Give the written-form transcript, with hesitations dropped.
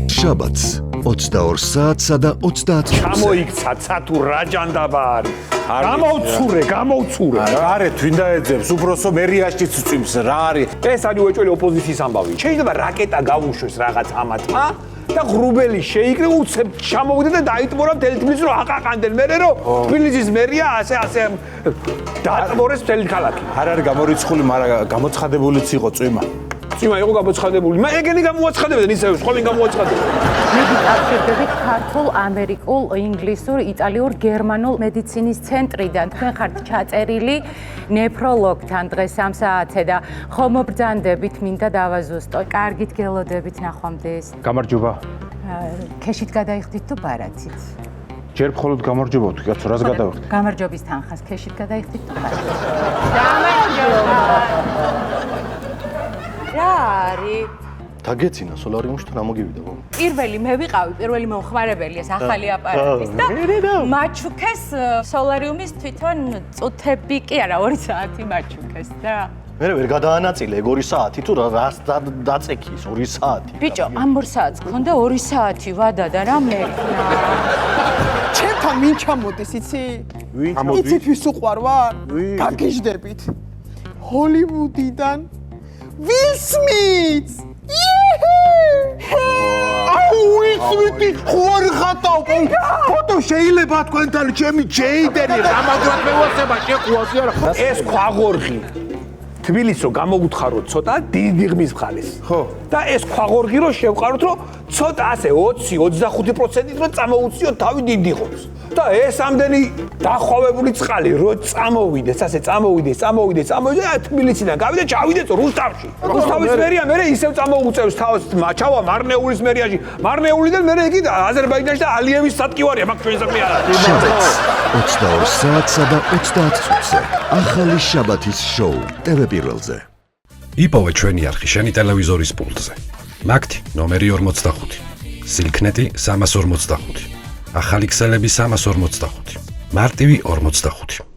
შაბათს 22 საათსა და 30 minutზე. ჩამოიქცა თუ რა ჯანდაბა არის. გამოვცურე. არა, თვინ დაეძებს, უბრალოდ მერიაშიც წვიმს, რა არის? ეს არის უეჭველი ოპოზიციის ამბავი. შეიძლება რაკეტა გაუშვეს რაღაც ამათმა და ღრუბელი შეიკრე უცებ ჩამოვიდა და დაიტბორა მთელი თბილისი რომ აყაყანდნენ მერე რომ თბილისის მერია ასე დაატბორეს მთელი ქალაქი. არ არის გამორიცხული, მაგრამ გამოცხადებულიც იყო წვიმა. წვიმა იყო გამოცხადებული. ეგენი გამოაცხადებდნენ ისევ, სხვანი გამოაცხადებდნენ. მე დაკავშირდებით ქართულ, ამერიკულ, ინგლისურ, იტალიურ, გერმანულ მედიცინის ცენტრიდან. თქვენ ხართ ჩაწერილი ნეფროლოგთან დღეს 3 საათზე და ხომობრძანდებით მინდა დავაზუსტო. კარგით გელოდებით ნახვამდის. გამარჯობა. ქეშით გადაიხდით თუ ბარათით? ჯერ მხოლოდ გამარჯობა თუ კაცო, რას გადავიხდი? გამარჯობის თანხას ქეშით გადაიხდით თუ ბარათით? გამარჯობა. რა არის? დაგეცინა სოლარიუმში თუ რა მოგივიდა ბო? პირველი მე ვიყავი, პირველი მომხმარებელი ეს ახალი აპარატის და მაჩუქეს სოლარიუმის თვითონ წუთები კი არა 2 საათი მაჩუქეს და მე ვერ გადაანაწილე 2 საათი თუ რას დაწექის 2 საათი. ბიჭო, ამ 2 საათს გქონდა 2 საათი ვადა და რა მეკნა. ჩემთან ვინ ჩამოდის, იცი? იცით ვის უყვარ ვარ? გაგიჟდებით. ჰოლივუდიდან Will Smith! უიცვიტი ხوار ხატავ ფოტო შეიძლება თქვენთან ჩემი ჯეიდერი რამაგრად მევასება შეყუას არა ეს ქვაღორღი თბილისს რომ გამოგუთხაროთ ცოტა დიდი ღმის მხარეს. ხო. და ეს ქვაღორღი რომ შევყაროთ რომ ცოტა ასე 20-25%-ით რომ წამოუციოთ თავი დიდი ხობს. და ეს ამდენი დახვავებული წყალი რო წამოვიდეს, ასე წამოვიდეს და თბილისიდან გავიდა ჩავიდეს რუსთავში. რუსთავის მერია მერე ისევ წამოუწევს თავს ჩავა მარნეულის მერიაში. მარნეულიდან მერე იგი აზერბაიჯანში და ალიევის სატკივარია, მაგ ჩვენ საქმე არ არის. შაბათს 22 საათსა და 30 minutზე. ახალი შაბათის შოუ TV პირველზე. იპოვე ჩვენი არხი შენი ტელევიზორის პულტზე. მაგთი ნომერი 45. სილქნეტი 345. ახალი ქსელები 345. მარტივი 45.